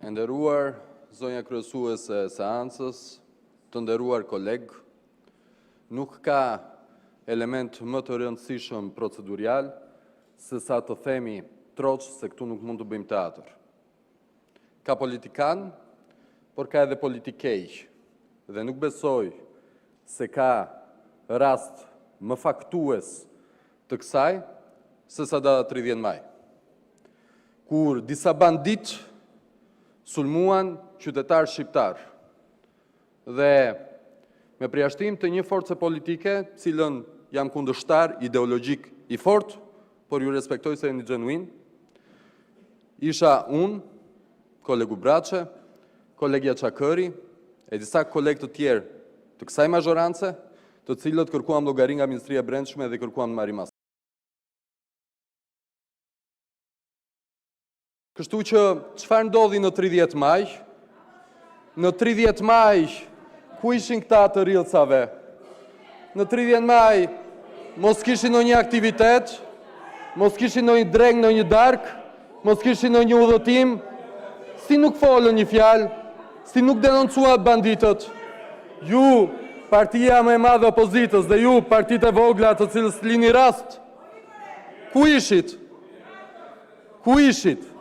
E nderuar zonja kryesuese e seancës, të nderuar kolegë, nuk ka element më të rëndësishëm procedurial se sa të themi troç se këtu nuk mund të bëjmë teatr. Ka politikan, por ka edhe politikej, dhe nuk besoj se ka rast më faktues të kësaj se sa data 30 maj. Kur disa bandit sulmuan qytetar shqiptar dhe me përjashtim të një force politike, cilën jam kundërshtar ideologjik i fort, por ju respektoj se e një genuin, isha unë, kolegu Braçe, kolegja Çakëri, e disa kolegë të tjerë të kësaj mazhorance, të cilët kërkuam llogari nga Ministria e Brendshme dhe kërkuam marrëmarrësie. Kështu që, çfarë ndodhi në 30 maj? Në 30 maj, ku ishin këta të rillcave? Në 30 maj, mos kishin ndonjë aktivitet, mos kishin ndonjë dreng, ndonjë dark, mos kishin ndonjë udhëtim, si nuk folën një fjalë, si nuk denoncuan banditët. Ju, partia më e madhe opozitës dhe ju, partitë e vogla të cilës lini rast, ku ishit? Ku ishit?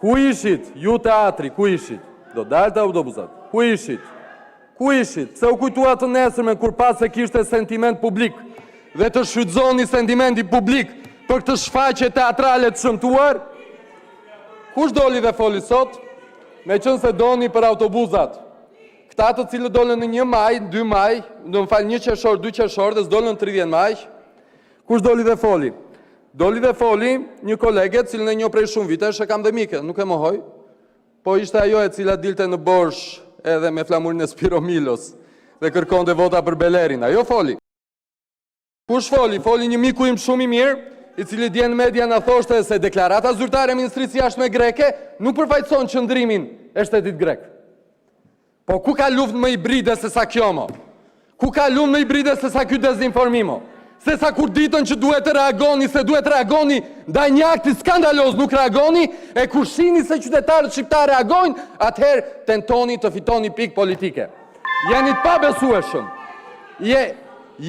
Ku ishit? Ju teatri, ku ishit? Do dalë të autobusat. Ku ishit? Ku ishit? Pse u kujtua të nesërmen kur pas se kishte sentiment publik dhe të shfrytëzoni sentimenti publik për këtë shfaqje teatrale të shëmtuar? Kush doli dhe foli sot? Me qënë se doni për autobusat. Këta të cilët dolën në 1 maj, 2 maj, do më falë 1 qershor, 2 qershor dhe s'dolën 30 maj. Kush doli dhe foli? Doli dhe foli një kolege, cilën e njoh prej shumë vitesh, e kam dhe mike, nuk e mohoj, po ishte ajo e cila dilte në Borsh edhe me flamurin e Spiro Milos dhe kërkonte vota për Belerin. Ajo foli. Kush foli? Foli një miku im shumë i mirë, i cili dje në media na thoshte se deklarata zyrtare e Ministrisë Jashtme greke nuk përfaqëson qëndrimin e shtetit grek. Po ku ka luftë më hibride se sa kjo mo? Ku ka luftë më hibride se sa ky dezinformimo? Se sa kur ditën që duhet të reagoni, se duhet të reagoni ndaj një akti skandaloz nuk reagoni, e kur shihni se qytetarët shqiptar reagojnë, atëherë tentoni të fitoni pikë politike. Jeni të pabesueshëm.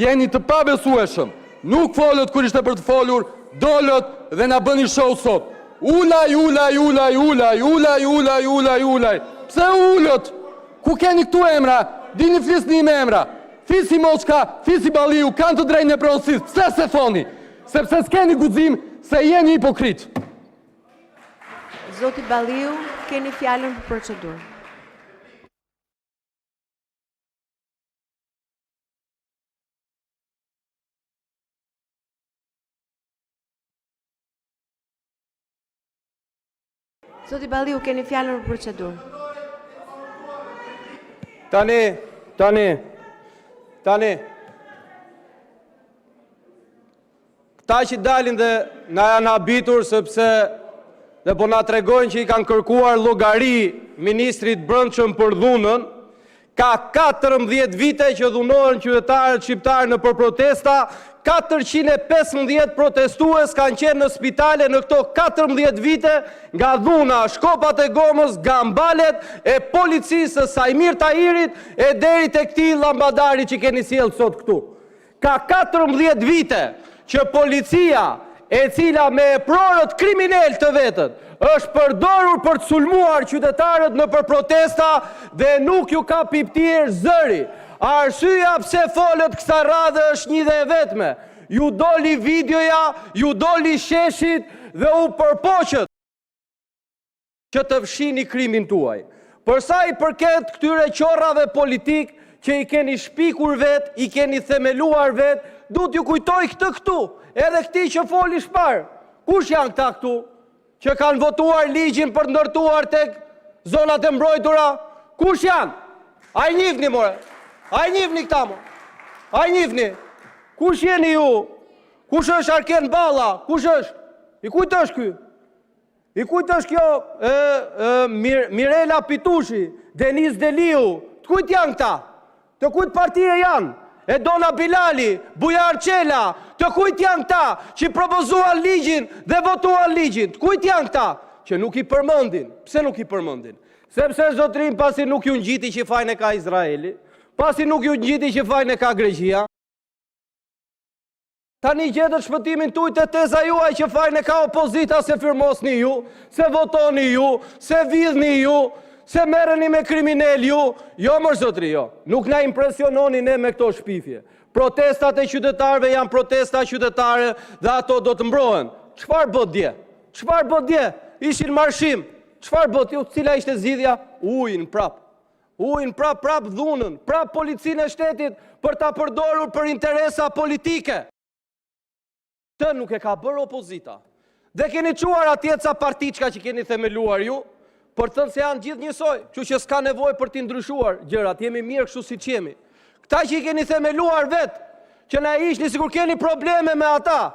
Jeni të pabesueshëm. Nuk folët kur ishte për të folur, dolët dhe na bëni show sot. Ulaj, ulaj, ulaj, ulaj, ulaj, ulaj, ulaj, ulaj. Pse ulët? Ku keni këtu emra? Dini flisni me emra. Fisi Moçka, Fisi Balliu, kanë të drejtën e pronësisë. Pse se thoni? Sepse s'keni guxim se jeni hipokrit. Zoti Balliu, keni fjalën për procedurë. Zoti Balliu, keni fjalën për procedurë. Tani, këta që dalin dhe na janë habitur sepse dhe po na tregojnë që i kanë kërkuar llogari ministrit brendshëm për dhunën, ka 14 vite që dhunohen qytetarët shqiptarë në për protesta, 415 protestues kanë qenë në spitale në këto 14 vite nga dhuna, shkopat e gomës, gambalet e policisë së Sajmir Tahirit e deri tek këtij llambadari që keni sjellë sot këtu. Ka 14 vite që policia, e cila me prorët kriminal të vetët, është përdorur për të sulmuar qytetarët në për protesta dhe nuk ju ka piptir zëri. Arsyeja pse folët kësa radhë është një dhe e vetme. Ju doli videoja, ju doli sheshit dhe u përpoqët që të fshini krimin tuaj. Përsa i përket këtyre qorrave politik që i keni shpikur vet, i keni themeluar vet, du t'ju kujtoj këtë këtu, edhe këti që foli shpar. Kush janë këta këtu? Që kanë votuar ligjin për ndërtuar tek zonat e mbrojtura? Kush janë? A i njifni, more? A i njifni këta, more? A i njifni? Kush jeni ju? Kush është Arken Balla? Kush është? I kujt është ky? I kujt është kjo Mirela Pitushi, Denis Deliu? Të kujt janë këta? Të kujt partije janë? E Dona Bilali, Bujar Qela, të kujt janë këta që propozuan ligjin dhe votuan ligjin? Të kujt janë këta? që nuk i përmendin. Pse nuk i përmendin? Sepse zotrin pasi nuk ju ngjiti që fajin e ka Izraeli, pasi nuk ju ngjiti që fajin e ka Greqia, tani gjetët shpëtimin tuaj te teza juaj që fajin e ka opozita se firmosni ju, se votoni ju, se vidhni ju, se merreni me kriminal ju. Jo mër zotri, jo. Nuk na impresiononi ne me këto shpifje. Protestat e qytetarëve janë protesta qytetare dhe ato do të mbrohen. Çfarë bët dje? Çfarë bët dje? Ishin marshim. Çfarë bët ju? Cila ishte zgjidhja? Ujin prap. Ujin prap dhunën, prap policinë e shtetit për ta përdorur për interesa politike. Të nuk e ka bërë opozita. Dhe keni quar atje ca partiçka që keni themeluar ju, për të thënë se janë gjithë njësoj, që s'ka nevojë për t'i ndryshuar gjërat, jemi mirë kështu siç jemi. Këta që i keni themeluar vetë, që na ishni sikur keni probleme me ata,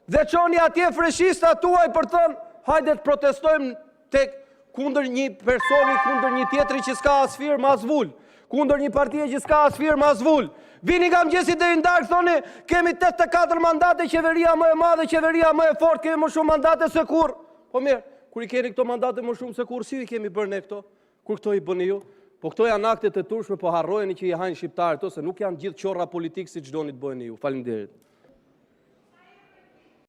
dhe çoni atje freshistat tuaj për të thënë, hajde të protestojmë tek kundër një personi, kundër një tjetri që s'ka as firmë as vull, kundër një partie që s'ka as firmë as vull. Vini nga mëngjesit deri në darkë, thoni, kemi 84 mandate, qeveria më e madhe, qeveria më e fortë, kemi më shumë mandate se kur. Po mirë, kur i keni këto mandate më shumë se kur, si i kemi bërë ne këto? Kur këto i bëni ju? Po këto janë aktet e turshme, po harrojeni që i hajnë shqiptarët to, se nuk janë gjithë qorra politikë si çdoni të bëni ju. Faleminderit.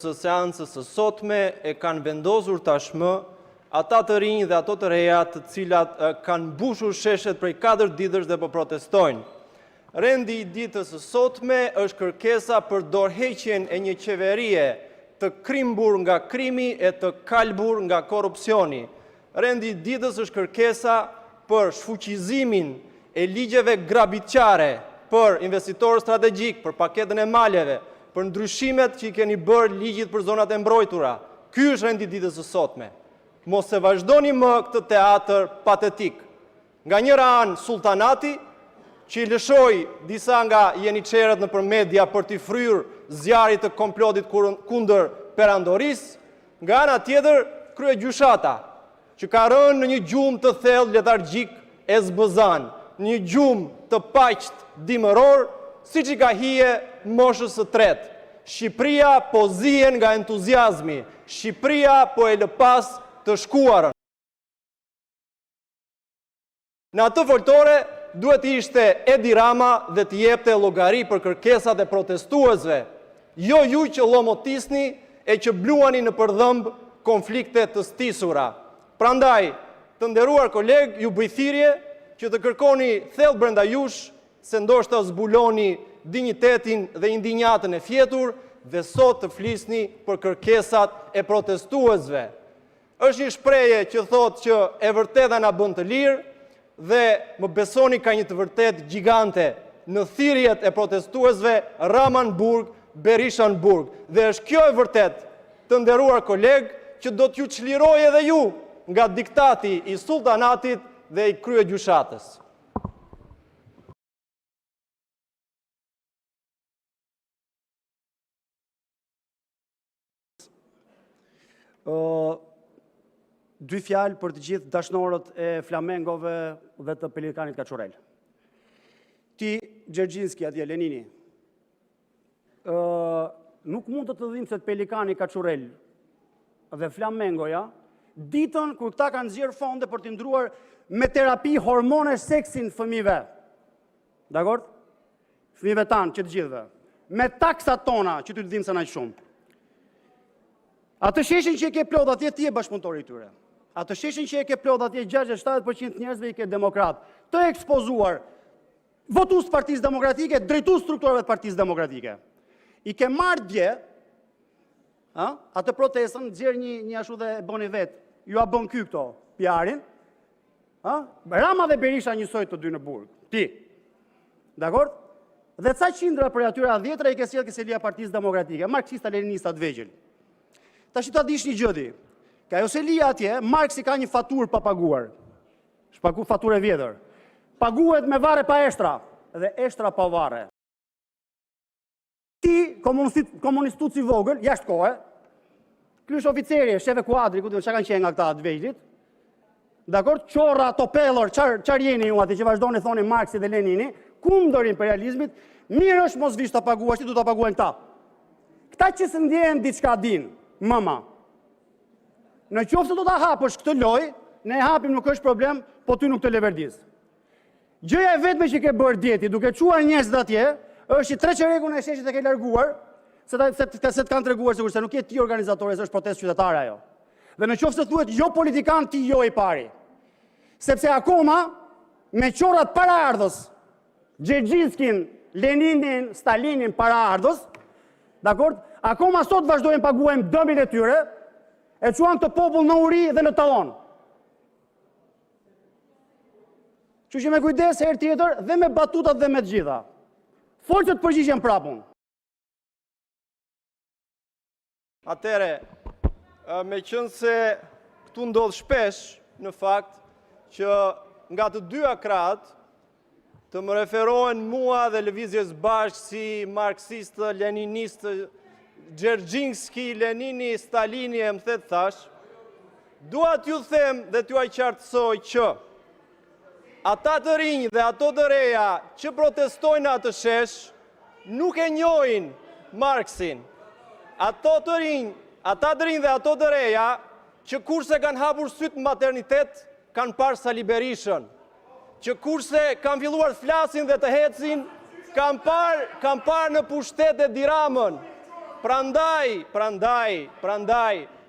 Së seancës së sotme e kanë vendosur tashmë ata të rinj dhe ato të reja të cilat kanë mbushur sheshet prej 4 ditësh dhe po protestojnë. Rendi i ditës së sotme është kërkesa për dorëheqjen e një qeverie të krimbur nga krimi e të kalbur nga korrupsioni. Rendi i ditës është kërkesa për shfuqizimin e ligjeve grabitqare, për investitorë strategjik, për paketën e maleve, për ndryshimet që i keni bërë ligjit për zonat e mbrojtura. Ky është rendi i ditës së sotme. Mos e vazhdoni më këtë teatr patetik. Nga njëra anë sultanati, që i lëshoj disa nga jeniçerët nëpër media për t'i fryrë zjarrit të komplotit kundër perandorisë, nga ana tjetër kryegjyshata, që ka rënë në një gjumë të thellë letargjik e zbëzan, një gjumë të paqt dimëror, siç i ka hije moshës së tretë. Shqipëria po zihen nga entuziazmi, Shqipëria po e lë pas të shkuarën. Në atë foltore duhet ishte Edi Rama dhe të jepte llogari për kërkesat e protestuesve, jo ju që llomotisni e që bluani në përdhëmb konflikte të stisura. Prandaj, të nderuar koleg, ju bëj thirrje që të kërkoni thellë brenda jush se ndoshta zbuloni dinjitetin dhe indinjatën e fjetur dhe sot të flisni për kërkesat e protestuesve. Është një shprehje që thotë që e vërteta na bën të lirë, dhe më besoni ka një të vërtet gjigante në thirrjet e protestuesve Ramanburg, Berishanburg. Dhe është kjo e vërtet, të nderuar koleg, që do t'ju çliroj edhe ju nga diktati i sultanatit dhe i kryegjyshatës. Dy fjalë për të gjithë dashnorët e Flamengove dhe të Pelikanit Kaçurel. Ti, Gjergjinski, atje, Lenini, nuk mund të dhimbë se të Pelikani Kaçurel dhe Flamengoja, ditën kur këta kanë zgjerë fonde për të ndruar me terapi hormone seksin fëmijëve. Dakor? Fëmijëve tanë, që të gjithëve. Me taksat tona, që ty të dhimbë se na shumë. Atë sheshin që e ke plot atje, ti e bashkëpunëtori i tyre. Atë sheshin që e ke plot atje, 67% njerëzve i ke demokrat. Të ekspozuar votues të Partisë Demokratike, drejtues strukturave të Partisë Demokratike. I ke marrë dje, atë protestën, nxjerr një ashtu dhe bëni vetë. Ju a bën ky këto, PR-in. Rama dhe Berisha njësoj të dy në burg. Ti. Dakor? Dhe ca qindra për atyra 10 i ke sjellë Kselia Partisë Demokratike, marksista leninista të vegjël. Tash ta dish një gjë ti. Ka Joselia atje, Marksi ka një faturë pa paguar. Shpagu faturë e vjetër. Paguhet me varre pa eshtra dhe eshtra pa varre. Ti, komunistuc i vogël, jashtë kohë, ky është oficeri, shefe kuadri, ku çka kanë qenë nga këta të vegjëlit. Dakor, çorra, topellor, çfarë jeni ju aty që vazhdoni thoni Marksi dhe Lenini, kundër imperializmit, mirë është mos vish ta paguash, ti do ta paguajnë ta. Këta që së ndjehen diçka din, mama. Në qoftë se do ta hapësh këtë lojë, ne e hapim, nuk është problem, po ty nuk të leverdis. Gjëja e vetme që ke bërë djeti, duke quar njerëzit atje, është që 3 çerekun e sheshit e ke larguar, se të kanë treguar se nuk je ti organizatore, se është protestë qytetare ajo. Dhe në qoftë se thuhet jo politikan, ti jo i pari. Sepse akoma, me qorrat paraardhës, Gjergjiskin, Leninin, Stalinin paraardhës, dakord? Akoma sot vazhdojmë paguajmë dëmin e tyre, e quan të popull në uri dhe në tallon. Që me kujdes herë tjetër dhe me batutat dhe me të gjitha. Folë që të përgjigjen prapun. Atere, me qënë se këtu ndodhë shpesh, në fakt, që nga të dy akrat, të më referohen mua dhe Lëvizjes Bashkë si marksistë, leninistë, Gjergjinski, Lenini, Stalini, e më thetë thash, dua t'ju them dhe t'ju qartësoj që ata të rinj dhe ato të reja që protestojnë atë shesh, nuk e njojnë Marksin. Ata të rinj dhe ato të reja që kurse kanë hapur sytë maternitet, kanë parë Sali Berishën. Që kurse kanë filluar flasin dhe të hecin, kanë parë në pushtet e Diramën. Prandaj,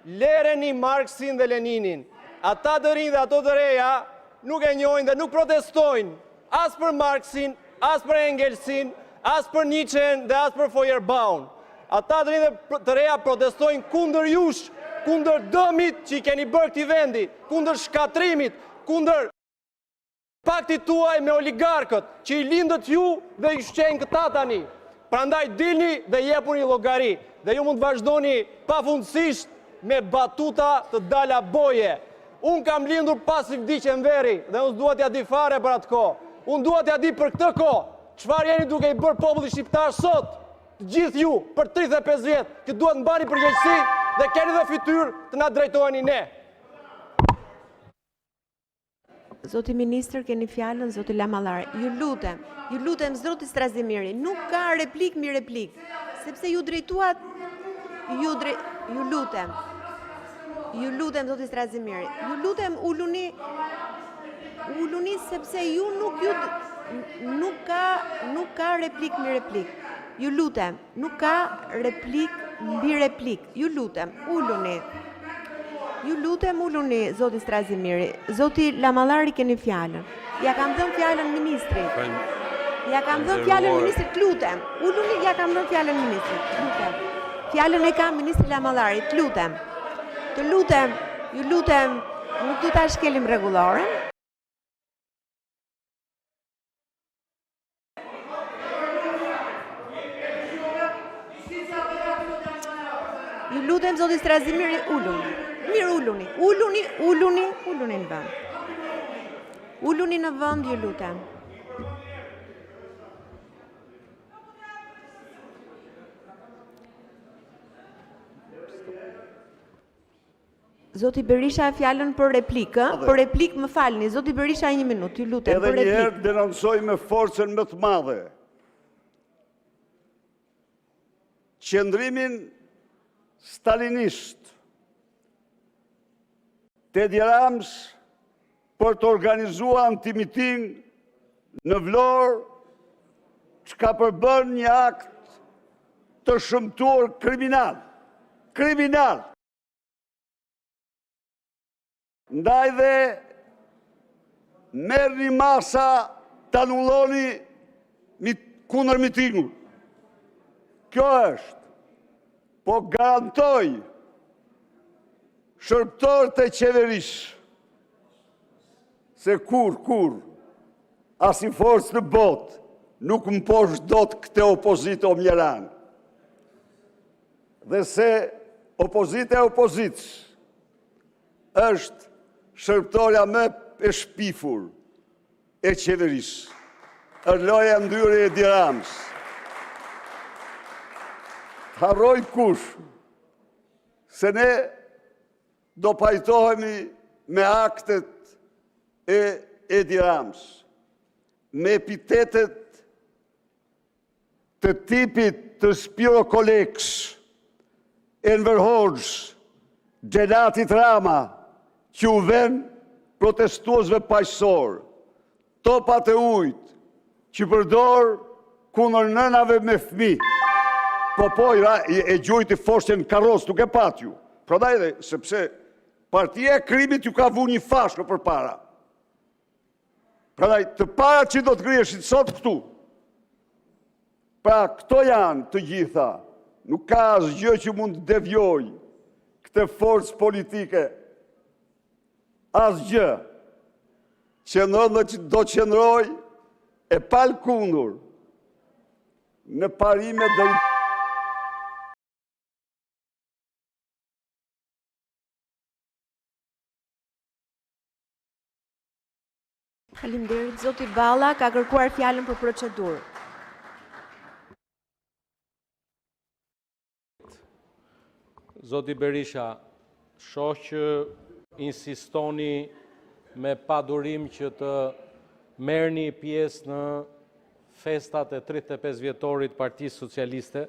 lereni Marksin dhe Leninin. Ata të rinj dhe ato të reja nuk e njojnë dhe nuk protestojnë as për Marksin, as për Engelsin, as për Nietzschen dhe as për Feuerbaum. Ata të rinj dhe të reja protestojnë kundër jush, kundër dëmit që i keni bërë këtij vendi, kundër shkatrimit, kundër paktit tuaj me oligarkët, që i lindët ju dhe i shqenjë këta tani. Prandaj dilni dhe jepuni llogari, dhe ju mund të vazhdoni pafundësisht me batuta të dala boje. Unë kam lindur pas i vdiqen veri, dhe unë s'dua t'ja di fare për atë kohë. Unë dua t'ja di për këtë kohë, çfarë jeni duke i bërë popullit shqiptar sot, të gjithë ju, për 35 vjetë, që duhet në bani përgjegjësi dhe keni dhe fytyrë të na drejtojeni ne. Zoti Ministër, keni fjalën, zoti Lamalar. Ju lutem, zoti Strazimiri, nuk ka replik mi replik, sepse ju drejtuat, ju lutem, zoti Strazimiri, ju lutem uluni sepse ju nuk ka replik mi replik. Ju lutem, nuk ka replik mbi replik. Ju lutem, uluni. Ju lutem, uluni, zoti Strazimiri. Zoti Lamallari, keni fjalën. Ja kam dhënë fjalën ministrit. Ja kam dhënë fjalën ministrit, lutem. Uluni, ja kam dhënë fjalën ministrit. Lutem. Fjalën e ka ministri Lamallari, lutem. Të lutem, ju lutem, nuk du ta shkelim rregulloren. Ju lutem, zoti Strazimiri, uluni. Mirë, uluni në vend. Uluni në vend, ju lutem. Zoti Berisha fjalën për replikë, për replikë më falni. Zoti Berisha 1 minutë, ju lutem për replikë. Edhe njëherë denoncoj me forcën më të madhe qëndrimin stalinist Edi Rams për të organizuar antimiting në Vlorë, që ka përbën një akt të shëmtuar kriminal. Kriminal. Ndaj dhe merë një masa të anulloni kundër mitingu. Kjo është, po garantoj shërptorët e qeverisë, se kur, as i forcë në botë, nuk më poshtë do të këte opozitë o mjeranë. Dhe se opozitë e opozitës është shërptorja më e shpifur e qeverisë. Ërloja ndyrë e Edi Rams. Harroj kush, se ne do pajtohemi me aktet e Edi Rams, me epitetet të tipit të Spiro Koleks, Enver Hoxha, Xhelatit Rama, që u ven protestuesve paqësor, topat e ujtë, që përdor kundër nënave me fëmijë. Po, e gjujti foshten karros, nuk e pat ju. Prandaj dhe, sepse partia e krimit ju ka vu një fashë në përpara. Prandaj, të para që do të griheshin sot këtu. Pra, këto janë të gjitha. Nuk ka asgjë që mund të devjoj këtë forcë politike. Asgjë. Që do qëndroj e palë kundur në parime dhe... Faleminderit, zoti Balla ka kërkuar fjalën për procedurë. Zoti Berisha, shoh që insistoni me padurim që të merrni pjesë në festat e 35 vjetorit Partisë Socialiste.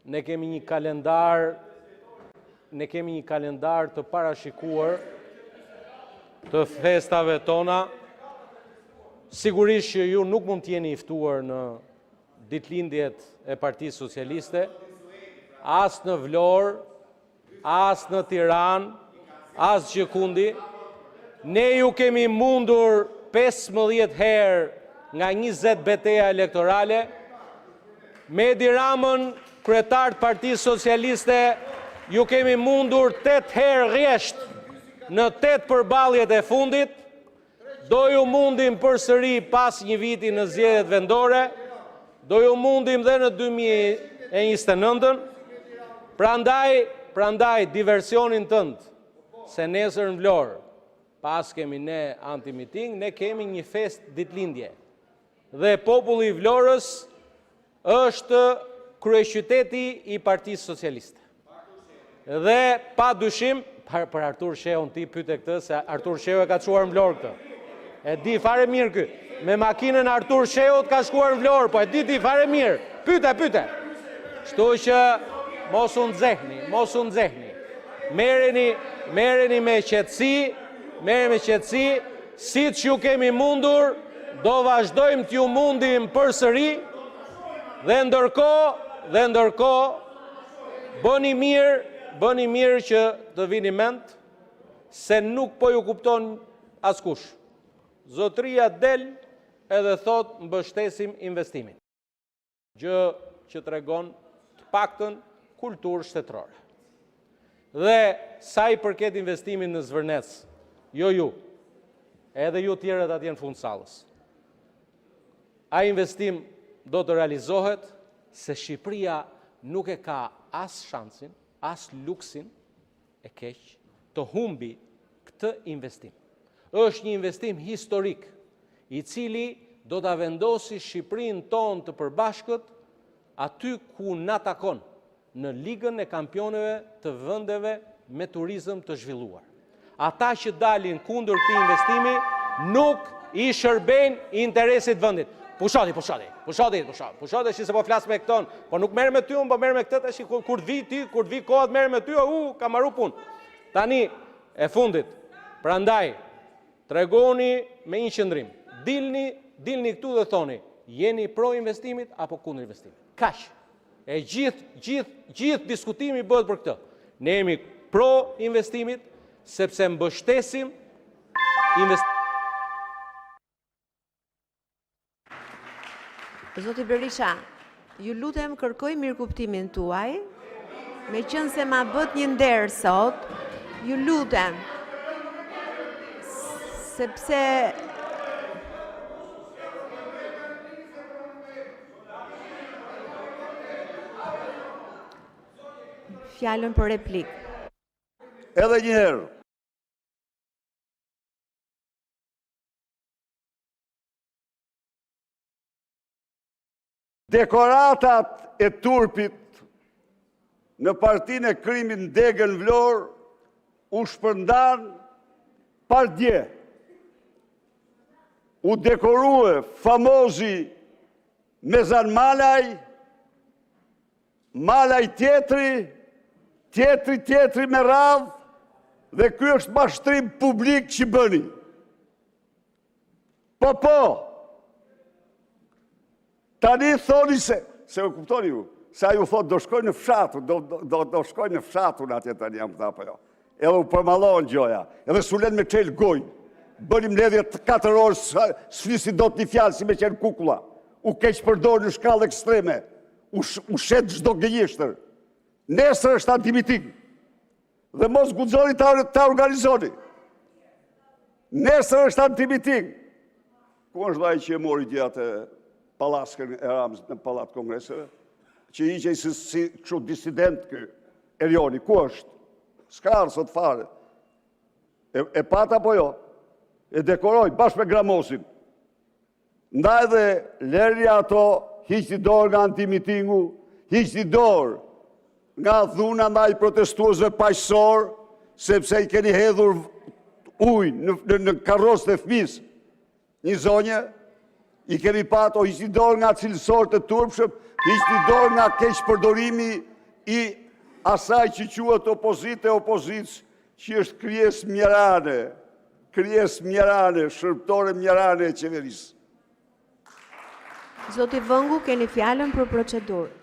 Ne kemi një kalendar të parashikuar të festave tona. Sigurisht që ju nuk mund t'jeni i ftuar në ditëlindjet e Partisë Socialiste, as në Vlorë, as në Tiranë, as gjëkundi. Ne ju kemi mundur 15 herë nga 20 betejë elektorale, me Edi Ramën, kryetar të Partisë Socialiste, ju kemi mundur 8 herë rresht në 8 përballjet e fundit. Do ju mundim përsëri pas një viti në zgjedhjet vendore, do ju mundim dhe në 2029. Prandaj diversionin tënd, se nesër në Vlorë, pas kemi ne anti-miting, ne kemi një fest ditëlindje. Dhe populli i Vlorës është kryeqyteti i Partisë Socialiste. Dhe pa dyshim, për Artur Sheun ti pyete këtë, se Artur Sheu e ka çuar në Vlorë këtë. E di fare mirë ky. Me makinën Artur Sheut ka shkuar në Vlorë, po e di fare mirë. Pyete. Kështu që mos u nxehni. Merreni me qetësi, siç ju kemi mundur, do vazhdojmë t'ju mundim përsëri, dhe ndërkohë bëni mirë që të vini mend se nuk po ju kupton askush. Zotëria del edhe thot mbështesim investimin. Gjë që tregon të paktën kulturë shtetërore. Dhe sa i përket investimin në Zvërnec, jo ju, edhe ju tjerët atje në fund sallës. A investim do të realizohet se Shqipëria nuk e ka as shansin, as luksin e keq të humbi këtë investim. Është një investim historik, i cili do ta vendosi Shqipërinë tonë të përbashkët aty ku na takon, në ligën e kampionëve të vendeve me turizëm të zhvilluar. Ata që dalin kundër këtij investimi nuk i shërbejnë interesit vendit. Pushati, që se po flas me këton, po nuk merr me ty, unë po merr me këtë, tash kur të vi koha të merr me ty, ka marru punë. Tani e fundit. Prandaj tregoni me një qëndrim. Dilni këtu dhe thoni, jeni pro investimit apo kundër investimit. Kaq. E gjithë diskutimi bëhet për këtë. Ne jemi pro investimit sepse mbështesim investimin. Zoti Berisha, ju lutem kërkoj mirëkuptimin tuaj, me qënë se ma bët një nder sot, ju lutem, sepse fjalën për replik. Edhe një herë. Dekoratat e turpit në partinë e krimit Degën Vlorë u shpërndan par dje. U dekorue famozi Mezan Malaj, Malaj tjetri tjetri me radhë, dhe ky është mashtrim publik që bëni. Po, tani thoni se u kuptoni ju, sa ju thot do shkoj në fshatu, do shkoj në fshatu në atje tani jam këta po jo. Edhe u përmalon gjoja, edhe sulen me qelë gojnë. Bënim ledhje 4 orë, s'flisi do të një fjalë si me qenë kukula. U keq përdor në shkallë ekstreme. U shet çdo gënjeshtër. Nesër është antimiting. Dhe mos guxoni ta organizoni. Nesër është antimiting. Ku është vaj që e mori gjatë palaskën e Ramës në Pallat Kongreseve? Që i që si kështu disident kë Erioni, ku është? S'ka sot fare. E pata po jo? E dekoroj, bashkë me Gramosin. Ndaj dhe lerja ato, hiqti dorë nga antimitingu, hiqti dorë nga dhuna ndaj protestuesve paqësor, sepse i keni hedhur ujë në karros të fëmis. Një zonje, i keni pato, hiqti dorë nga cilësor të turpshëm, hiqti dorë nga keq përdorimi i asaj që quhet opozicë, që është krijesë mjerane, shërptore mjerane e qeverisë. Zoti Vëngu, keni fjalën për procedurë.